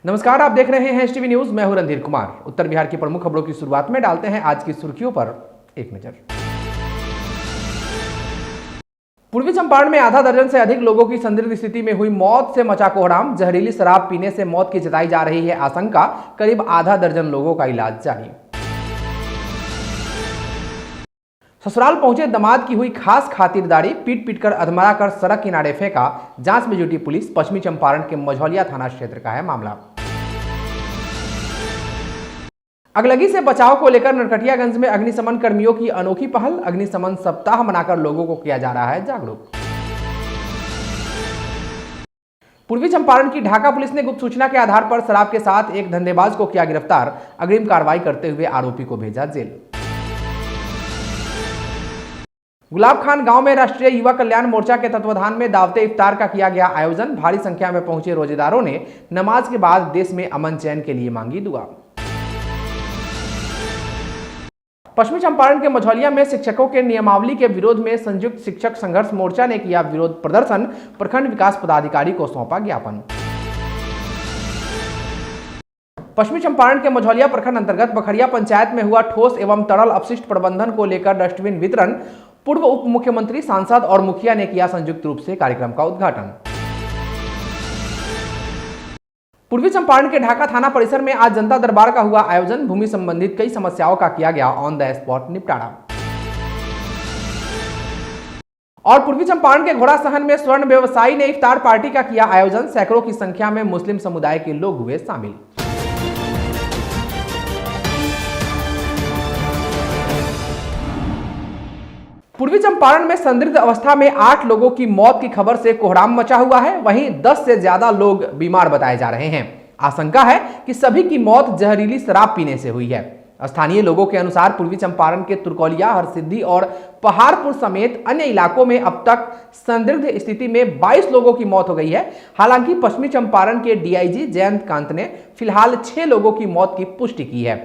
नमस्कार, आप देख रहे हैं एसटीवी न्यूज। मैं हूं रणधीर कुमार। उत्तर बिहार की प्रमुख खबरों की शुरुआत में डालते हैं आज की सुर्खियों पर एक नजर। पूर्वी चंपारण में आधा दर्जन से अधिक लोगों की संदिग्ध स्थिति में हुई मौत से मचा कोहराम। जहरीली शराब पीने से मौत की जताई जा रही है आशंका। करीब आधा दर्जन लोगों का इलाज जारी। ससुराल पहुंचे दामाद की हुई खास खातिरदारी, पीट पीटकर अधमरा कर सड़क किनारे फेंका। जांच में जुटी पुलिस। पश्चिमी चंपारण के मझौलिया थाना क्षेत्र का है मामला। अगलगी से बचाव को लेकर नरकटियागंज में अग्निशमन कर्मियों की अनोखी पहल। अग्निशमन सप्ताह मनाकर लोगों को किया जा रहा है जागरूक। पूर्वी चंपारण की ढाका पुलिस ने गुप्त सूचना के आधार पर शराब के साथ एक धंधेबाज को किया गिरफ्तार। अग्रिम कार्रवाई करते हुए आरोपी को भेजा जेल। गुलाब खान गांव में राष्ट्रीय युवा कल्याण मोर्चा के तत्वाधान में दावते इफ्तार का किया गया आयोजन। भारी संख्या में पहुंचे रोजेदारों ने नमाज के बाद देश में अमन चैन के लिए मांगी दुआ। पश्चिमी चंपारण के मझौलिया में शिक्षकों के नियमावली के विरोध में संयुक्त शिक्षक संघर्ष मोर्चा ने किया विरोध प्रदर्शन। प्रखंड विकास पदाधिकारी को सौंपा ज्ञापन। पश्चिमी चंपारण के मझौलिया प्रखंड अंतर्गत बखरिया पंचायत में हुआ ठोस एवं तरल अपशिष्ट प्रबंधन को लेकर डस्टबिन वितरण। पूर्व उप मुख्यमंत्री, सांसद और मुखिया ने किया संयुक्त रूप से कार्यक्रम का उद्घाटन। पूर्वी चंपारण के ढाका थाना परिसर में आज जनता दरबार का हुआ आयोजन। भूमि संबंधित कई समस्याओं का किया गया ऑन द स्पॉट निपटारा। और पूर्वी चंपारण के घोड़ा सहन में स्वर्ण व्यवसायी ने इफ्तार पार्टी का किया आयोजन। सैकड़ों की संख्या में मुस्लिम समुदाय के लोग हुए शामिल। पूर्वी चंपारण में संदिग्ध अवस्था में 8 लोगों की मौत की खबर से कोहराम मचा हुआ है। वहीं 10 से ज्यादा लोग बीमार बताए जा रहे हैं। आशंका है कि सभी की मौत जहरीली शराब पीने से हुई है। स्थानीय लोगों के अनुसार पूर्वी चंपारण के तुरकौलिया, हरसिद्धि और पहाड़पुर समेत अन्य इलाकों में अब तक संदिग्ध स्थिति में 22 लोगों की मौत हो गई है। हालांकि पश्चिमी चंपारण के डीआईजी जयंत कांत ने फिलहाल 6 लोगों की मौत की पुष्टि की है।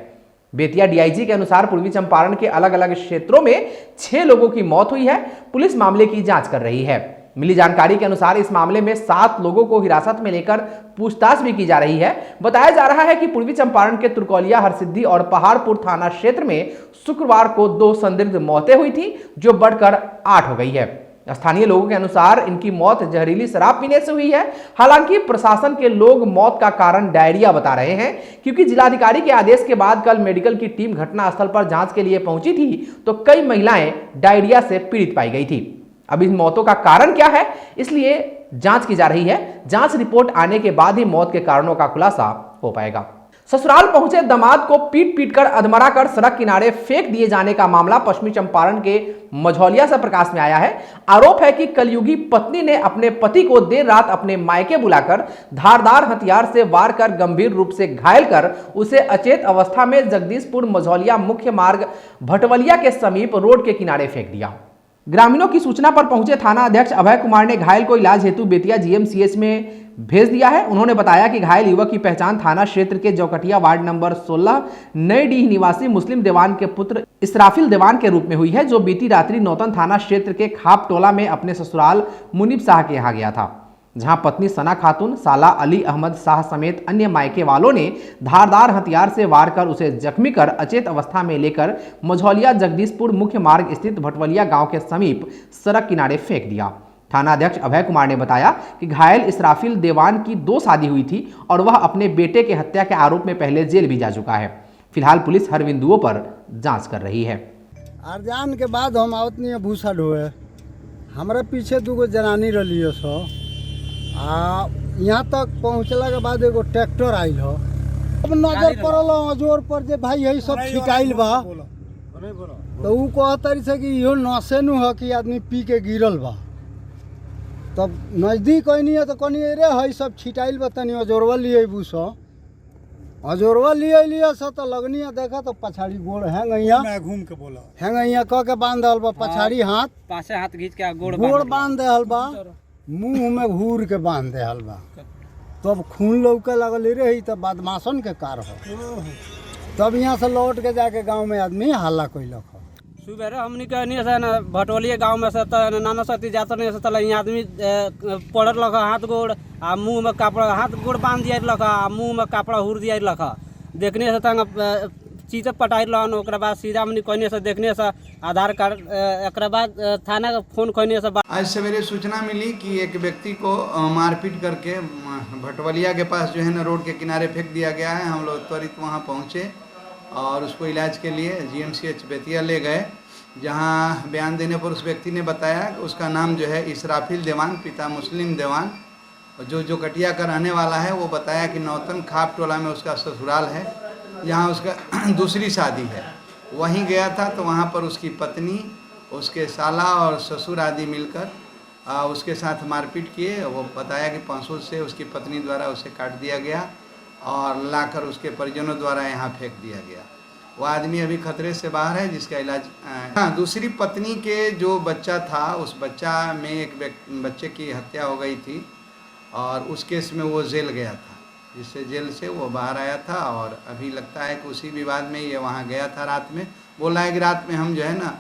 बेतिया डीआईजी के अनुसार पूर्वी चंपारण के अलग अलग क्षेत्रों में 6 लोगों की मौत हुई है। पुलिस मामले की जांच कर रही है। मिली जानकारी के अनुसार इस मामले में 7 लोगों को हिरासत में लेकर पूछताछ भी की जा रही है। बताया जा रहा है कि पूर्वी चंपारण के तुरकौलिया, हरसिद्धि और पहाड़पुर थाना क्षेत्र में शुक्रवार को 2 संदिग्ध मौतें हुई थी, जो बढ़कर 8 हो गई है। स्थानीय लोगों के अनुसार इनकी मौत जहरीली शराब पीने से हुई है। हालांकि प्रशासन के लोग मौत का कारण डायरिया बता रहे हैं, क्योंकि जिलाधिकारी के आदेश के बाद कल मेडिकल की टीम घटनास्थल पर जांच के लिए पहुंची थी, तो कई महिलाएं डायरिया से पीड़ित पाई गई थी। अब इन मौतों का कारण क्या है, इसलिए जांच की जा रही है। जांच रिपोर्ट आने के बाद ही मौत के कारणों का खुलासा हो पाएगा। ससुराल पहुंचे दामाद को पीट पीटकर अधमरा कर सड़क किनारे फेंक दिए जाने का मामला पश्चिमी चंपारण के मझौलिया से प्रकाश में आया है। आरोप है कि कलयुगी पत्नी ने अपने पति को देर रात अपने मायके बुलाकर धारदार हथियार से वार कर गंभीर रूप से घायल कर उसे अचेत अवस्था में जगदीशपुर मझौलिया मुख्य मार्ग भटवलिया के समीप रोड के किनारे फेंक दिया। ग्रामीणों की सूचना पर पहुंचे थाना अध्यक्ष अभय कुमार ने घायल को इलाज हेतु बेतिया जीएमसीएच में भेज दिया है। उन्होंने बताया कि घायल युवक की पहचान थाना क्षेत्र के जौकटिया वार्ड नंबर 16 नई डीह निवासी मुस्लिम देवान के पुत्र इसराफिल देवान के रूप में हुई है, जो बीती रात्रि नौतन थाना क्षेत्र के खाप टोला में अपने ससुराल मुनीब शाह के यहाँ गया था, जहां पत्नी सना खातून, साला अली अहमद शाह समेत अन्य मायके वालों ने धारदार हथियार से वार कर उसे जख्मी कर अचेत अवस्था में लेकर मझौलिया जगदीशपुर मुख्य मार्ग स्थित भटवलिया गांव के समीप सड़क किनारे फेंक दिया। थाना अध्यक्ष अभय कुमार ने बताया कि घायल इसराफिल देवान की 2 शादी हुई थी और वह अपने बेटे के हत्या के आरोप में पहले जेल भी जा चुका है। फिलहाल पुलिस हर बिंदुओं पर जांच कर रही है। अरजान के बाद हम आवतनी भूसा ढोए, हमारे पीछे 2 जनानी रही सो यहाँ तक पहुँचला के बाद एगो ट्रैक्टर आयल हो। अब नजर पड़ल जोर पर जे भाई यही सब छिटाइल बा, तो ऊ कहतरी से कि इहो नशे नु हो कि आदमी पी के गिरल बा। तब नजदीक नहीं है तो कहनी रे है सब छिटाइल बा, तनी अजोरवा लिए बुसो अजोरवा लिए सो तो लगनी है देखा तो पछाड़ी गोड़ हैंगैया घूम के बोला हैंगैया कह के बांध दल बा, पछाड़ी हाथ पासे हाथ खींच के गोड़ बांध दल बा, मुंह में घूर के बांध दे बा। तब खून लौके लगल रही तब बदमाशन के कार हो। तब यहाँ से लौट के जाके गांव में आदमी हल्ला कैलक। सुबह हमनी के नहीं से ना भटोलिया गांव में से त नाना सती जात नहीं से तला यहाँ आदमी पड़ल लखा हाथ गोड़ आ मुंह में कपड़ा हाथ गोड़ बांध दिया लखा आ मुंह में कपड़ा हुर दिया लखा देखने से तंग चीज पटाई रहन ओकरा बाद सीधा हमनी कहने से देखने से आधार कार्ड एकरा बाद थाना का फोन कहने से आज सवेरे सूचना मिली कि एक व्यक्ति को मारपीट करके भटवलिया के पास जो है ना रोड के किनारे फेंक दिया गया है। हम लोग त्वरित वहां पहुंचे और उसको इलाज के लिए GMCH बेतिया ले गए, जहां बयान देने पर उस व्यक्ति ने बताया कि उसका नाम जो है इसराफिल देवान, पिता मुस्लिम देवान, जो कटिया का रहने वाला है। वो बताया कि नौतन खाप टोला में उसका ससुराल है, जहाँ उसका दूसरी शादी है। वहीं गया था तो वहाँ पर उसकी पत्नी, उसके साला और ससुर आदि मिलकर उसके साथ मारपीट किए। वो बताया कि पांसुल से उसकी पत्नी द्वारा उसे काट दिया गया और लाकर उसके परिजनों द्वारा यहाँ फेंक दिया गया। वो आदमी अभी खतरे से बाहर है, जिसका इलाज दूसरी पत्नी के जो बच्चा था, उस बच्चा में एक बच्चे की हत्या हो गई थी और उस केस में वो जेल गया था, जिससे जेल से वो बाहर आया था। और अभी लगता है कि उसी विवाद में ये वहाँ गया था रात में। बोला है कि रात में हम जो है ना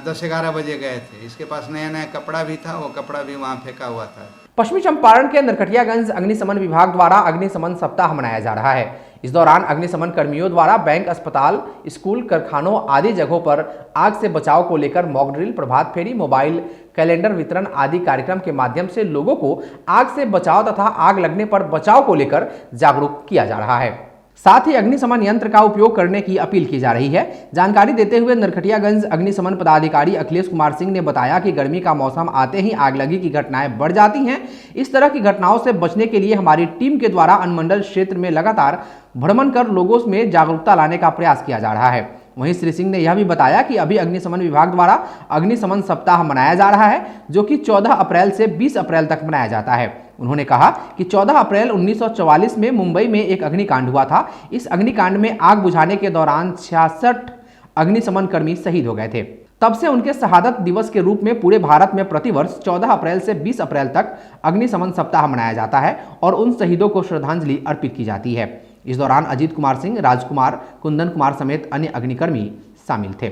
10-11 बजे गए थे। इसके पास नया नया कपड़ा भी था, वो कपड़ा भी वहाँ फेंका हुआ था। पश्चिमी चंपारण के नरकटियागंज अग्निशमन विभाग द्वारा अग्निशमन सप्ताह मनाया जा रहा है। इस दौरान अग्निशमन कर्मियों द्वारा बैंक, अस्पताल, स्कूल, कारखानों आदि जगहों पर आग से बचाव को लेकर मॉक ड्रिल, प्रभात फेरी, मोबाइल कैलेंडर वितरण आदि कार्यक्रम के माध्यम से लोगों को आग से बचाव तथा आग लगने पर बचाव को लेकर जागरूक किया जा रहा है। साथ ही अग्निशमन यंत्र का उपयोग करने की अपील की जा रही है। जानकारी देते हुए नरकटियागंज अग्निशमन पदाधिकारी अखिलेश कुमार सिंह ने बताया कि गर्मी का मौसम आते ही आगलगी की घटनाएं बढ़ जाती हैं। इस तरह की घटनाओं से बचने के लिए हमारी टीम के द्वारा अनुमंडल क्षेत्र में लगातार भ्रमण कर लोगों में जागरूकता लाने का प्रयास किया जा रहा है। वहीं श्री सिंह ने यह भी बताया कि अभी अग्निशमन विभाग द्वारा अग्निशमन सप्ताह मनाया जा रहा है, जो कि 14 अप्रैल से 20 अप्रैल तक मनाया जाता है। उन्होंने कहा कि 14 अप्रैल 1944 में मुंबई में एक अग्निकांड हुआ था। इस अग्निकांड में आग बुझाने के दौरान 66 अग्निशमन कर्मी शहीद हो गए थे। तब से उनके शहादत दिवस के रूप में पूरे भारत में प्रतिवर्ष 14 अप्रैल से 20 अप्रैल तक अग्निशमन सप्ताह मनाया जाता है और उन शहीदों को श्रद्धांजलि अर्पित की जाती है। इस दौरान अजीत कुमार सिंह, राजकुमार, कुंदन कुमार समेत अन्य अग्निकर्मी शामिल थे।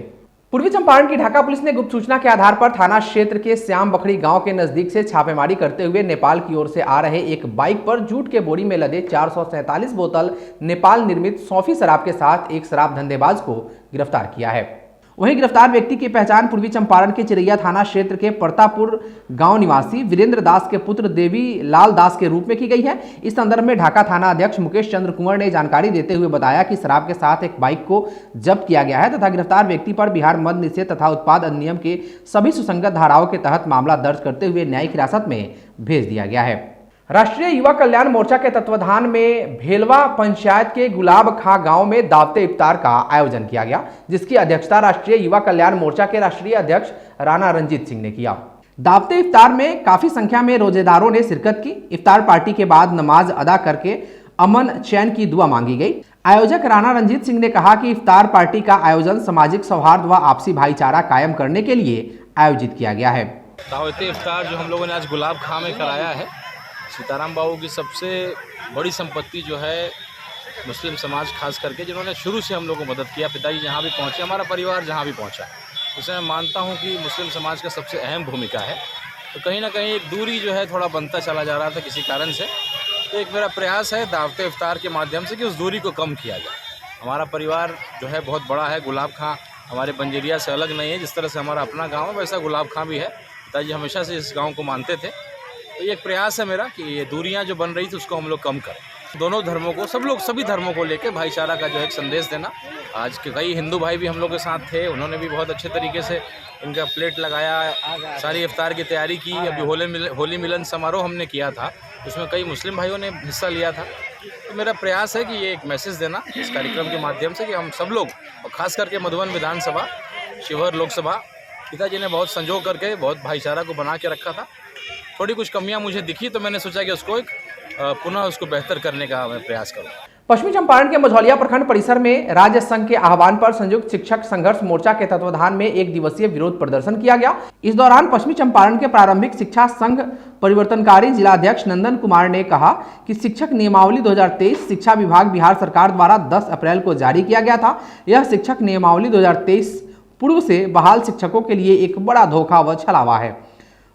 पूर्वी चंपारण की ढाका पुलिस ने गुप्त सूचना के आधार पर थाना क्षेत्र के श्याम बखड़ी गांव के नजदीक से छापेमारी करते हुए नेपाल की ओर से आ रहे एक बाइक पर जूट के बोरी में लदे 447 बोतल नेपाल निर्मित सौफी शराब के साथ एक शराब धंधेबाज को गिरफ्तार किया है। वहीं गिरफ्तार व्यक्ति की पहचान पूर्वी चंपारण के चिरैया थाना क्षेत्र के परतापुर गांव निवासी वीरेंद्र दास के पुत्र देवी लाल दास के रूप में की गई है। इस संदर्भ में ढाका थाना अध्यक्ष मुकेश चंद्र कुंवर ने जानकारी देते हुए बताया कि शराब के साथ एक बाइक को जब्त किया गया है तथा गिरफ्तार व्यक्ति पर बिहार मद्य निषेध तथा उत्पाद अधिनियम के सभी सुसंगत धाराओं के तहत मामला दर्ज करते हुए न्यायिक हिरासत में भेज दिया गया है। राष्ट्रीय युवा कल्याण मोर्चा के तत्वाधान में भेलवा पंचायत के गुलाब खां गांव में दावते इफ्तार का आयोजन किया गया, जिसकी अध्यक्षता राष्ट्रीय युवा कल्याण मोर्चा के राष्ट्रीय अध्यक्ष राणा रंजीत सिंह ने किया। दावते इफ्तार में काफी संख्या में रोजेदारों ने शिरकत की। इफ्तार पार्टी के बाद नमाज अदा करके अमन चैन की दुआ मांगी गई। आयोजक राणा रंजीत सिंह ने कहा कि इफ्तार पार्टी का आयोजन सामाजिक सौहार्द व आपसी भाईचारा कायम करने के लिए आयोजित किया गया है। दावते इफ्तार जो हम लोगों ने आज गुलाब खां में कराया है, सीताराम बाबू की सबसे बड़ी संपत्ति जो है मुस्लिम समाज खास करके, जिन्होंने शुरू से हम लोगों को मदद किया। पिताजी जहाँ भी पहुँचे, हमारा परिवार जहाँ भी पहुँचा, उसमें मैं मानता हूँ कि मुस्लिम समाज का सबसे अहम भूमिका है। तो कहीं ना कहीं एक दूरी जो है थोड़ा बनता चला जा रहा था किसी कारण से, तो एक मेरा प्रयास है दावते इफ्तार के माध्यम से कि उस दूरी को कम किया जाए। हमारा परिवार जो है बहुत बड़ा है। गुलाब खां हमारे बंजरिया से अलग नहीं है। जिस तरह से हमारा अपना गाँव है, वैसा गुलाब खां भी है। पिताजी हमेशा से इस गाँव को मानते थे। तो ये एक प्रयास है मेरा कि ये दूरियां जो बन रही थी उसको हम लोग कम करें। दोनों धर्मों को, सब लोग सभी धर्मों को लेकर भाईचारा का जो है एक संदेश देना। आज के कई हिंदू भाई भी हम लोग के साथ थे, उन्होंने भी बहुत अच्छे तरीके से इनका प्लेट लगाया, सारी इफ्तार की तैयारी की। अभी होली मिलन समारोह हमने किया था, उसमें कई मुस्लिम भाइयों ने हिस्सा लिया था। तो मेरा प्रयास है कि ये एक मैसेज देना इस कार्यक्रम के माध्यम से कि हम सब लोग, और खास करके मधुबन विधानसभा, शिवहर लोकसभा, पिताजी ने बहुत संजोग करके बहुत भाईचारा को बना के रखा था। थोड़ी कुछ कमियां मुझे दिखी तो मैंने सोचा कि उसको पुनः उसको बेहतर करने का मैं प्रयास करूं। पश्चिमी चंपारण के मझौलिया प्रखंड परिसर में राज्य संघ के आह्वान पर संयुक्त शिक्षक संघर्ष मोर्चा के तत्वाधान में एक दिवसीय विरोध प्रदर्शन किया गया। इस दौरान पश्चिमी चंपारण के प्रारंभिक शिक्षा संघ परिवर्तनकारी जिलाध्यक्ष नंदन कुमार ने कहा कि शिक्षक नियमावली 2023 शिक्षा विभाग बिहार सरकार द्वारा 10 अप्रैल को जारी किया गया था। यह शिक्षक नियमावली 2023 पूर्व से बहाल शिक्षकों के लिए एक बड़ा धोखा व छलावा है।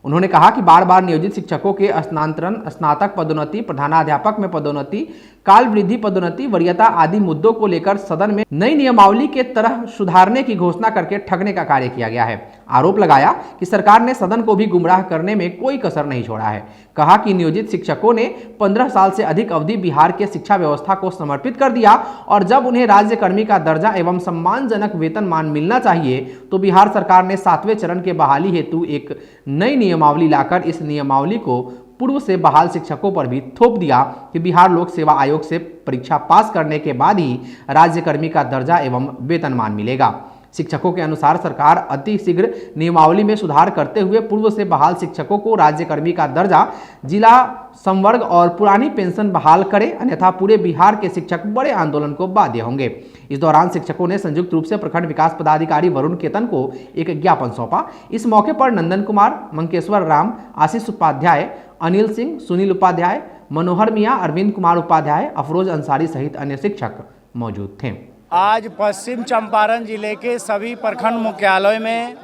उन्होंने कहा कि बार बार नियोजित शिक्षकों के स्थानांतरण, स्नातक पदोन्नति, प्रधानाध्यापक में पदोन्नति, काल वृद्धि पदोन्नति, वरीयता आदि मुद्दों को लेकर सदन में नई नियमावली के तरह सुधारने की घोषणा करके ठगने का कार्य किया गया है। आरोप लगाया कि सरकार ने सदन को भी गुमराह करने में कोई कसर नहीं छोड़ा है। कहा कि नियोजित शिक्षकों ने 15 साल से अधिक अवधि बिहार के शिक्षा व्यवस्था को समर्पित कर दिया और जब उन्हें राज्यकर्मी का दर्जा एवं सम्मानजनक वेतनमान मिलना चाहिए तो बिहार सरकार ने 7वें चरण के बहाली हेतु एक नई नियमावली लाकर इस नियमावली को पूर्व से बहाल शिक्षकों पर भी थोप दिया कि बिहार लोक सेवा आयोग से परीक्षा पास करने के बाद ही राज्यकर्मी का दर्जा एवं वेतनमान मिलेगा। शिक्षकों के अनुसार सरकार अति शीघ्र नियमावली में सुधार करते हुए पूर्व से बहाल शिक्षकों को राज्यकर्मी का दर्जा, जिला संवर्ग और पुरानी पेंशन बहाल करे, अन्यथा पूरे बिहार के शिक्षक बड़े आंदोलन को बाध्य होंगे। इस दौरान शिक्षकों ने संयुक्त रूप से प्रखंड विकास पदाधिकारी वरुण केतन को एक ज्ञापन सौंपा। इस मौके पर नंदन कुमार, मंकेश्वर राम, आशीष उपाध्याय, अनिल सिंह, सुनील उपाध्याय, मनोहर मियाँ, अरविंद कुमार उपाध्याय, अफरोज अंसारी सहित अन्य शिक्षक मौजूद थे। आज पश्चिम चंपारण जिले के सभी प्रखंड मुख्यालय में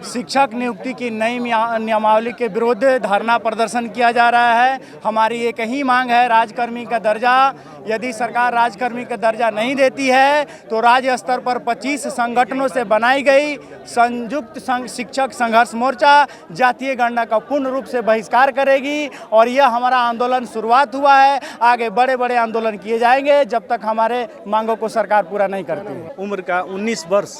शिक्षक नियुक्ति की नई नियमावली के विरुद्ध धरना प्रदर्शन किया जा रहा है। हमारी एक ही मांग है, राजकर्मी का दर्जा। यदि सरकार राजकर्मी का दर्जा नहीं देती है तो राज्य स्तर पर 25 संगठनों से बनाई गई संयुक्त शिक्षक संघर्ष मोर्चा जातीय गणना का पूर्ण रूप से बहिष्कार करेगी और यह हमारा आंदोलन शुरुआत हुआ है। आगे बड़े बड़े आंदोलन किए जाएंगे जब तक हमारे मांगों को सरकार पूरा नहीं करती है। उम्र का 19 वर्ष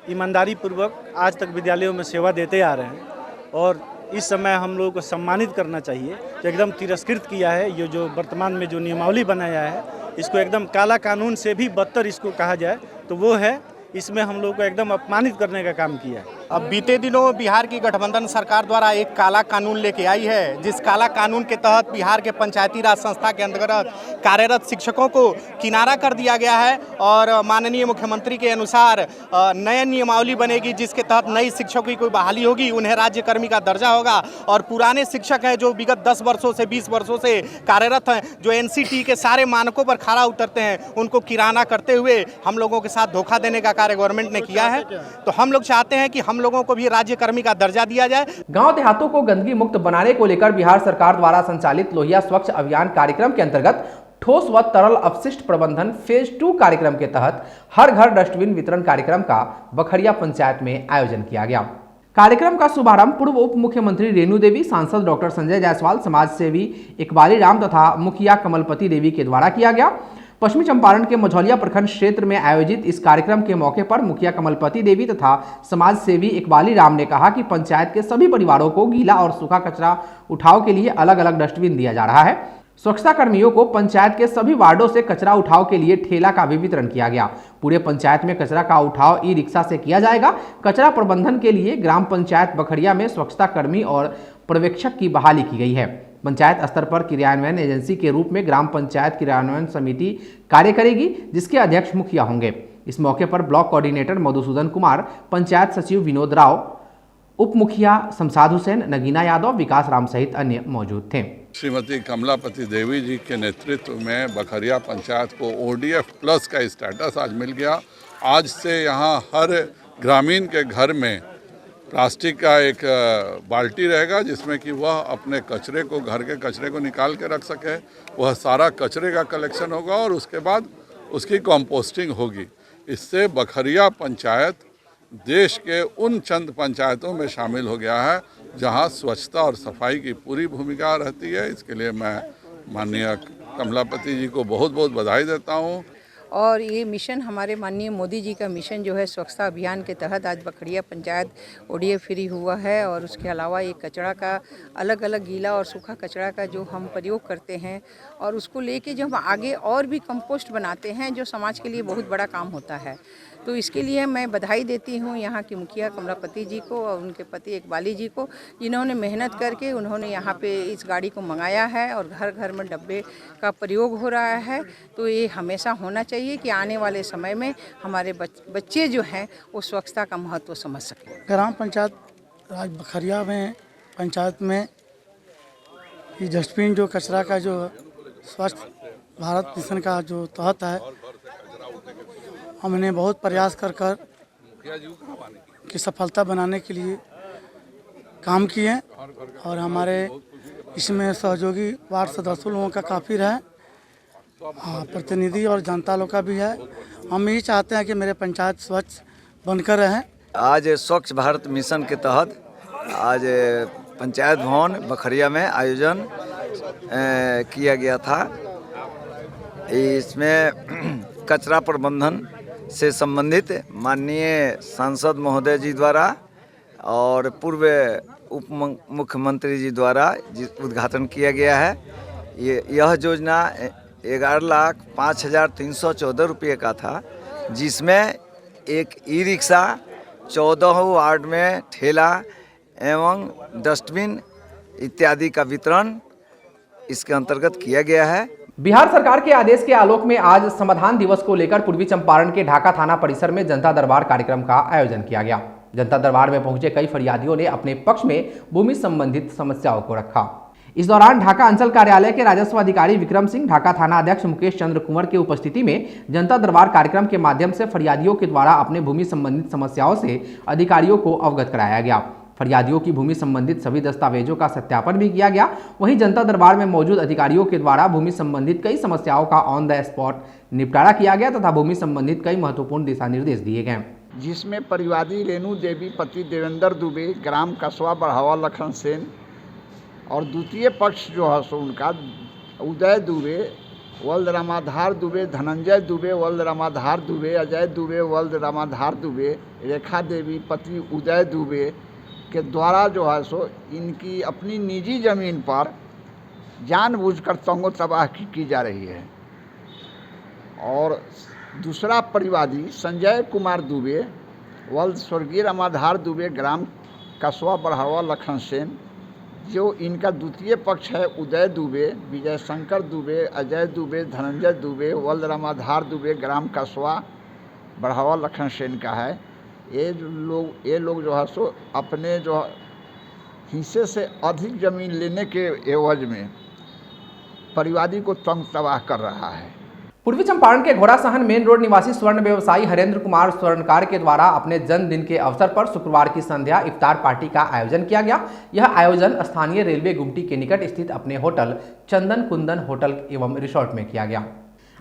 ईमानदारी पूर्वक आज तक विद्यालयों में सेवा देते आ रहे हैं और इस समय हम लोगों को सम्मानित करना चाहिए। तो एकदम तिरस्कृत किया है ये जो वर्तमान में जो नियमावली बनाया है, इसको एकदम काला कानून से भी बदतर इसको कहा जाए तो वो है, इसमें हम लोग को एकदम अपमानित करने का काम किया है। अब बीते दिनों बिहार की गठबंधन सरकार द्वारा एक काला कानून लेके आई है, जिस काला कानून के तहत बिहार के पंचायती राज संस्था के अंतर्गत कार्यरत शिक्षकों को किनारा कर दिया गया है और माननीय मुख्यमंत्री के अनुसार नई नियमावली बनेगी जिसके तहत नई शिक्षकों की कोई बहाली होगी, उन्हें राज्यकर्मी का दर्जा होगा और पुराने शिक्षक हैं जो विगत 10 वर्षों से 20 वर्षों से कार्यरत हैं, जो NCT के सारे मानकों पर खरा उतरते हैं, उनको किराना करते हुए हम लोगों के साथ धोखा देने का कार्य गवर्नमेंट ने किया है। तो हम लोग चाहते हैं कि हम लोगों को भी राज्यकर्मी का दर्जा दिया जाए। गांव देहातों को गंदगी मुक्त बनाने को लेकर बिहार सरकार द्वारा संचालित लोहिया स्वच्छ अभियान कार्यक्रम के अंतर्गत ठोस व तरल अपशिष्ट प्रबंधन फेज 2 कार्यक्रम के तहत हर घर डस्टबिन वितरण कार्यक्रम का बखरिया पंचायत में आयोजन किया गया। कार्यक्रम का शुभारंभ पूर्व उप मुख्यमंत्री रेणु देवी, सांसद डॉक्टर संजय जायसवाल, समाज सेवी इकबाली राम तथा मुखिया कमलपति देवी के द्वारा किया गया। पश्चिमी चंपारण के मझौलिया प्रखंड क्षेत्र में आयोजित इस कार्यक्रम के मौके पर मुखिया कमलपति देवी तथा समाज सेवी इकबाली राम ने कहा कि पंचायत के सभी परिवारों को गीला और सूखा कचरा उठाव के लिए अलग अलग डस्टबिन दिया जा रहा है। स्वच्छता कर्मियों को पंचायत के सभी वार्डों से कचरा उठाव के लिए ठेला का भी वितरण किया गया। पूरे पंचायत में कचरा का उठाव ई-रिक्शा से किया जाएगा। कचरा प्रबंधन के लिए ग्राम पंचायत बखरिया में स्वच्छता कर्मी और पर्यवेक्षक की बहाली की गई है। पंचायत स्तर पर क्रियान्वयन एजेंसी के रूप में ग्राम पंचायत क्रियान्वयन समिति कार्य करेगी, जिसके अध्यक्ष मुखिया होंगे। इस मौके पर ब्लॉक कोऑर्डिनेटर मधुसूदन कुमार, पंचायत सचिव विनोद राव, उप मुखिया शमशाद हुसैन, नगीना यादव, विकास राम सहित अन्य मौजूद थे। श्रीमती कमलापति देवी जी के नेतृत्व में बखरिया पंचायत को ODF प्लस का स्टेटस आज मिल गया। आज से यहाँ हर ग्रामीण के घर में प्लास्टिक का एक बाल्टी रहेगा जिसमें कि वह अपने कचरे को, घर के कचरे को निकाल के रख सके। वह सारा कचरे का कलेक्शन होगा और उसके बाद उसकी कंपोस्टिंग होगी। इससे बखरिया पंचायत देश के उन चंद पंचायतों में शामिल हो गया है जहां स्वच्छता और सफाई की पूरी भूमिका रहती है। इसके लिए मैं माननीय कमलापति जी को बहुत बहुत बधाई देता हूं। और ये मिशन हमारे माननीय मोदी जी का मिशन जो है स्वच्छता अभियान के तहत आज बखरिया पंचायत ODF फ्री हुआ है और उसके अलावा ये कचरा का अलग अलग गीला और सूखा कचरा का जो हम प्रयोग करते हैं और उसको लेके जो हम आगे और भी कंपोस्ट बनाते हैं जो समाज के लिए बहुत बड़ा काम होता है। तो इसके लिए मैं बधाई देती हूँ यहाँ की मुखिया कमलापति जी को और उनके पति इकबाली जी को, जिन्होंने मेहनत करके उन्होंने यहाँ पे इस गाड़ी को मंगाया है और घर घर में डब्बे का प्रयोग हो रहा है। तो ये हमेशा होना चाहिए कि आने वाले समय में हमारे बच्चे जो हैं वो स्वच्छता का महत्व समझ सकें। ग्राम पंचायत राज बखरिया में पंचायत में ये डस्टबिन जो कचरा का जो स्वच्छ भारत मिशन का जो तहत है, हमने बहुत प्रयास कर की सफलता बनाने के लिए काम किए और हमारे इसमें सहयोगी वार्ड सदस्यों लोगों का काफ़ी रहा, प्रतिनिधि और जनता लोग का भी है। हम यही चाहते हैं कि मेरे पंचायत स्वच्छ बनकर रहें। आज स्वच्छ भारत मिशन के तहत आज पंचायत भवन बखरिया में आयोजन किया गया था। इसमें कचरा प्रबंधन से संबंधित माननीय सांसद महोदय जी द्वारा और पूर्व उप मुख्यमंत्री जी द्वारा उद्घाटन किया गया है। यह योजना 11,05,314 रुपये का था, जिसमें एक ई रिक्शा, 14 वार्ड में ठेला एवं डस्टबिन इत्यादि का वितरण इसके अंतर्गत किया गया है। बिहार सरकार के आदेश के आलोक में आज संविधान दिवस को लेकर पूर्वी चंपारण के ढाका थाना परिसर में जनता दरबार कार्यक्रम का आयोजन किया गया। जनता दरबार में पहुंचे कई फरियादियों ने अपने पक्ष में भूमि संबंधित समस्याओं को रखा। इस दौरान ढाका अंचल कार्यालय के राजस्व अधिकारी विक्रम सिंह, ढाका थाना अध्यक्ष मुकेश चंद्र कुंवर के उपस्थिति में जनता दरबार कार्यक्रम के माध्यम से फरियादियों के द्वारा अपने भूमि संबंधित समस्याओं से अधिकारियों को अवगत कराया गया। फरियादियों की भूमि संबंधित सभी दस्तावेजों का सत्यापन भी किया गया। वहीं जनता दरबार में मौजूद अधिकारियों के द्वारा भूमि संबंधित कई समस्याओं का ऑन द स्पॉट निपटारा किया गया तथा भूमि संबंधित कई महत्वपूर्ण दिशा निर्देश दिए गए, जिसमें परिवादी रेणु देवी पति देवेंद्र दुबे, ग्राम कस्बा बढ़ावा लखन सेन और द्वितीय पक्ष जो है सो उनका उदय दुबे, वल्द रामाधार दुबे, धनंजय दुबे, वल्द रामाधार दुबे, अजय दुबे, वल्द रामाधार दुबे, रेखा देवी पति उदय दुबे के द्वारा जो है सो इनकी अपनी निजी ज़मीन पर जानबूझकर तंगो तबाह की जा रही है। और दूसरा परिवादी संजय कुमार दुबे, वल्द स्वर्गीय रामाधार दुबे, ग्राम कस्बा बढ़ावा लखन सेन, जो इनका द्वितीय पक्ष है उदय दुबे, विजय शंकर दुबे, अजय दुबे, धनंजय दुबे, वल्द रामाधार दुबे, ग्राम कस्बा बढ़ावा लखन सेन का है। ये लोग जो है सो अपने जो हिस्से से अधिक ज़मीन लेने के एवज में परिवादी को तंग तबाह कर रहा है। पूर्वी चंपारण के घोड़ासहन मेन रोड निवासी स्वर्ण व्यवसायी हरेंद्र कुमार स्वर्णकार के द्वारा अपने जन्मदिन के अवसर पर शुक्रवार की संध्या इफ्तार पार्टी का आयोजन किया गया। यह आयोजन स्थानीय रेलवे गुमटी के निकट स्थित अपने होटल चंदन कुंदन होटल एवं रिसोर्ट में किया गया।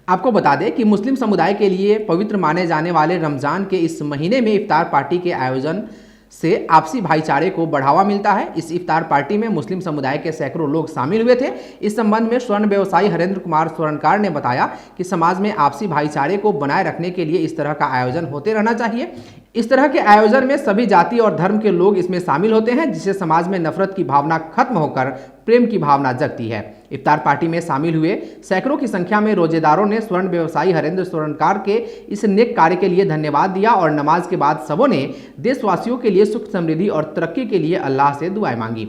आपको बता दें कि मुस्लिम समुदाय के लिए पवित्र माने जाने वाले रमजान के इस महीने में इफ्तार पार्टी के आयोजन से आपसी भाईचारे को बढ़ावा मिलता है। इस इफ्तार पार्टी में मुस्लिम समुदाय के सैकड़ों लोग शामिल हुए थे। इस संबंध में स्वर्ण व्यवसायी हरेंद्र कुमार स्वर्णकार ने बताया कि समाज में आपसी भाईचारे को बनाए रखने के लिए इस तरह का आयोजन होते रहना चाहिए। इस तरह के आयोजन में सभी जाति और धर्म के लोग इसमें शामिल होते हैं, जिससे समाज में नफरत की भावना खत्म होकर प्रेम की भावना जगती है। इफ्तार पार्टी में शामिल हुए सैकड़ों की संख्या में रोजेदारों ने स्वर्ण व्यवसायी हरेंद्र स्वर्णकार के इस नेक कार्य के लिए धन्यवाद दिया और नमाज के बाद सबों ने देशवासियों के लिए सुख समृद्धि और तरक्की के लिए अल्लाह से दुआएं मांगी।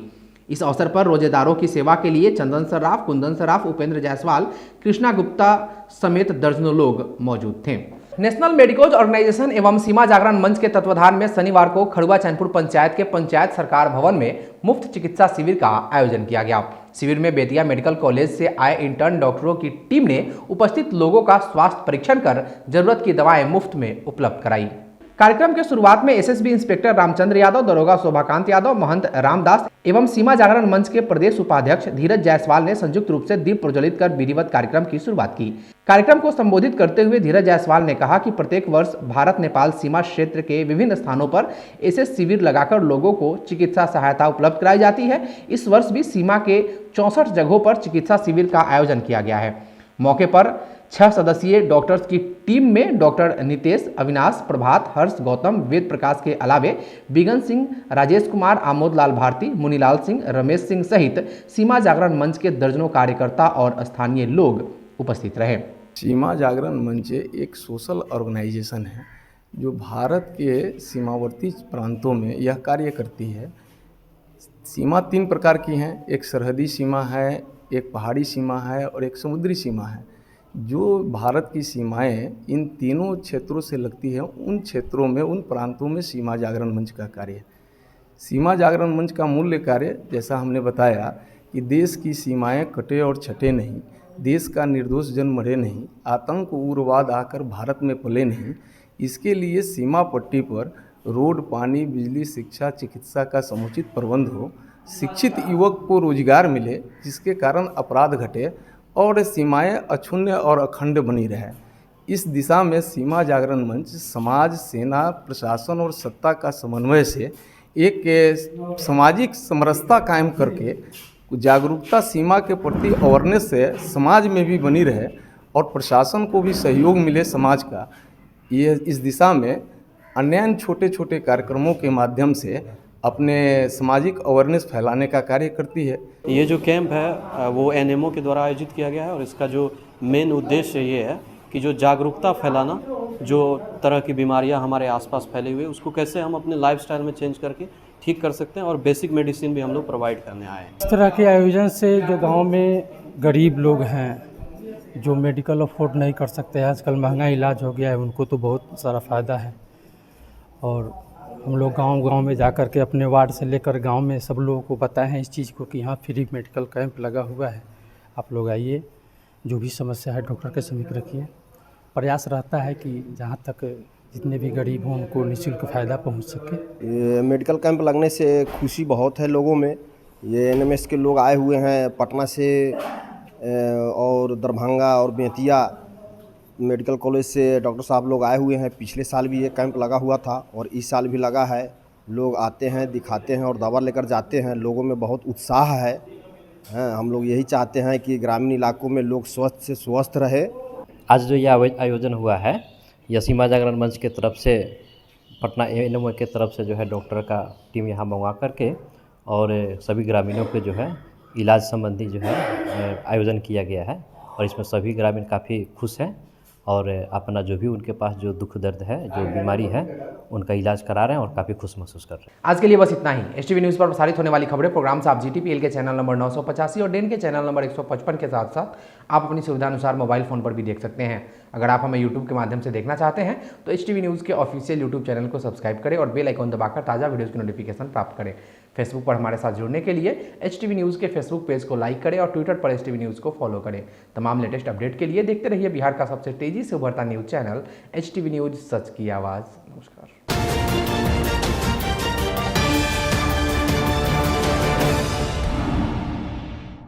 इस अवसर पर रोजेदारों की सेवा के लिए चंदन सर्राफ, कुंदन सर्राफ, उपेंद्र जायसवाल, कृष्णा गुप्ता समेत दर्जनों लोग मौजूद थे। नेशनल मेडिकोज ऑर्गेनाइजेशन एवं सीमा जागरण मंच के तत्वाधान में शनिवार को खड़ुआ चैनपुर पंचायत के पंचायत सरकार भवन में मुफ्त चिकित्सा शिविर का आयोजन किया गया। शिविर में बेतिया मेडिकल कॉलेज से आए इंटर्न डॉक्टरों की टीम ने उपस्थित लोगों का स्वास्थ्य परीक्षण कर जरूरत की दवाएं मुफ्त में उपलब्ध कराई। कार्यक्रम के शुरुआत में एसएसबी इंस्पेक्टर रामचंद्र यादव, दरोगा शोभाकांत यादव, महंत रामदास एवं सीमा जागरण मंच के प्रदेश उपाध्यक्ष धीरज जायसवाल ने संयुक्त रूप से दीप प्रज्वलित कर विधिवत कार्यक्रम की शुरुआत की। कार्यक्रम को संबोधित करते हुए धीरज जायसवाल ने कहा कि प्रत्येक वर्ष भारत नेपाल सीमा क्षेत्र के विभिन्न स्थानों पर ऐसे शिविर लगाकर लोगों को चिकित्सा सहायता उपलब्ध कराई जाती है। इस वर्ष भी सीमा के 64 जगहों पर चिकित्सा शिविर का आयोजन किया गया है। मौके पर 6 सदस्यीय डॉक्टर्स की टीम में डॉक्टर नितेश, अविनाश, प्रभात, हर्ष, गौतम, वेद प्रकाश के अलावे बिगन सिंह, राजेश कुमार, आमोद लाल भारती, मुनीलाल सिंह, रमेश सिंह सहित सीमा जागरण मंच के दर्जनों कार्यकर्ता और स्थानीय लोग उपस्थित रहे। सीमा जागरण मंच एक सोशल ऑर्गेनाइजेशन है जो भारत के सीमावर्ती प्रांतों में यह कार्य करती है। सीमा 3 प्रकार की हैं, एक सरहदी सीमा है, एक पहाड़ी सीमा है और एक समुद्री सीमा है। जो भारत की सीमाएं इन तीनों क्षेत्रों से लगती है, उन क्षेत्रों में, उन प्रांतों में सीमा जागरण मंच का कार्य है। सीमा जागरण मंच का मूल्य कार्य, जैसा हमने बताया कि देश की सीमाएं कटे और छटे नहीं, देश का निर्दोष जन मरे नहीं, आतंक उग्रवाद आकर भारत में पले नहीं, इसके लिए सीमा पट्टी पर रोड, पानी, बिजली, शिक्षा, चिकित्सा का समुचित प्रबंध हो, शिक्षित युवक को रोजगार मिले, जिसके कारण अपराध घटे और सीमाएं अक्षुण्ण और अखंड बनी रहे। इस दिशा में सीमा जागरण मंच समाज, सेना, प्रशासन और सत्ता का समन्वय से एक सामाजिक समरसता कायम करके जागरूकता सीमा के प्रति अवेयरनेस से समाज में भी बनी रहे और प्रशासन को भी सहयोग मिले समाज का। ये इस दिशा में अन्य छोटे छोटे कार्यक्रमों के माध्यम से अपने सामाजिक अवेयरनेस फैलाने का कार्य करती है। ये जो कैंप है वो एनएमओ के द्वारा आयोजित किया गया है और इसका जो मेन उद्देश्य ये है कि जो जागरूकता फैलाना, जो तरह की बीमारियां हमारे आसपास फैली हुई है उसको कैसे हम अपने लाइफस्टाइल में चेंज करके ठीक कर सकते हैं और बेसिक मेडिसिन भी हम लोग प्रोवाइड करने आए हैं। इस तरह के आयोजन से जो गांव में गरीब लोग हैं, जो मेडिकल अफोर्ड नहीं कर सकते हैं, आजकल महंगा इलाज हो गया है, उनको तो बहुत सारा फ़ायदा है। और हम लोग गांव-गांव में जा कर के अपने वार्ड से लेकर गांव में सब लोगों को बताए हैं इस चीज़ को कि यहाँ फ्री मेडिकल कैंप लगा हुआ है, आप लोग आइए, जो भी समस्या है डॉक्टर के समीप रखिए। प्रयास रहता है कि जहाँ तक जितने भी गरीब हों उनको निःशुल्क फ़ायदा पहुँच सके। मेडिकल कैंप लगने से खुशी बहुत है लोगों में। ये एनएमएस के लोग आए हुए हैं पटना से और दरभंगा और बेतिया मेडिकल कॉलेज से डॉक्टर साहब लोग आए हुए हैं। पिछले साल भी ये कैंप लगा हुआ था और इस साल भी लगा है। लोग आते हैं, दिखाते हैं और दवा लेकर जाते हैं। लोगों में बहुत उत्साह है। हम लोग यही चाहते हैं कि ग्रामीण इलाकों में लोग स्वस्थ से स्वस्थ रहे। आज जो ये आयोजन हुआ है यह सीमा जागरण मंच के तरफ से, पटना एनएमओ के तरफ से जो है डॉक्टर का टीम यहाँ मंगवा करके और सभी ग्रामीणों के जो है इलाज संबंधी जो है आयोजन किया गया है और इसमें सभी ग्रामीण काफ़ी खुश हैं और अपना जो भी उनके पास जो दुख दर्द है, जो बीमारी है, उनका इलाज करा रहे हैं और काफ़ी खुश महसूस कर रहे हैं। आज के लिए बस इतना ही। एचटीवी न्यूज़ पर प्रसारित होने वाली खबरें, प्रोग्राम्स आप जीटीपीएल के चैनल नंबर 985 और डेन के चैनल नंबर 155 के साथ साथ आप अपनी सुविधानुसार मोबाइल फ़ोन पर भी देख सकते हैं। अगर आप हमें यूट्यूब के माध्यम से देखना चाहते हैं तो एचटीवी न्यूज़ के ऑफिशियल यूट्यूब चैनल को सब्सक्राइब करें और बेल आइकन दबाकर ताज़ा वीडियोज़ की नोटिफिकेशन प्राप्त करें। फेसबुक पर हमारे साथ जुड़ने के लिए एचटीवी न्यूज़ के फेसबुक पेज को लाइक करें और ट्विटर पर एचटीवी न्यूज़ को फॉलो करें। तमाम लेटेस्ट अपडेट के लिए देखते रहिए बिहार का सबसे तेज़ी से उभरता न्यूज़ चैनल एचटीवी न्यूज़, सच की आवाज़। नमस्कार।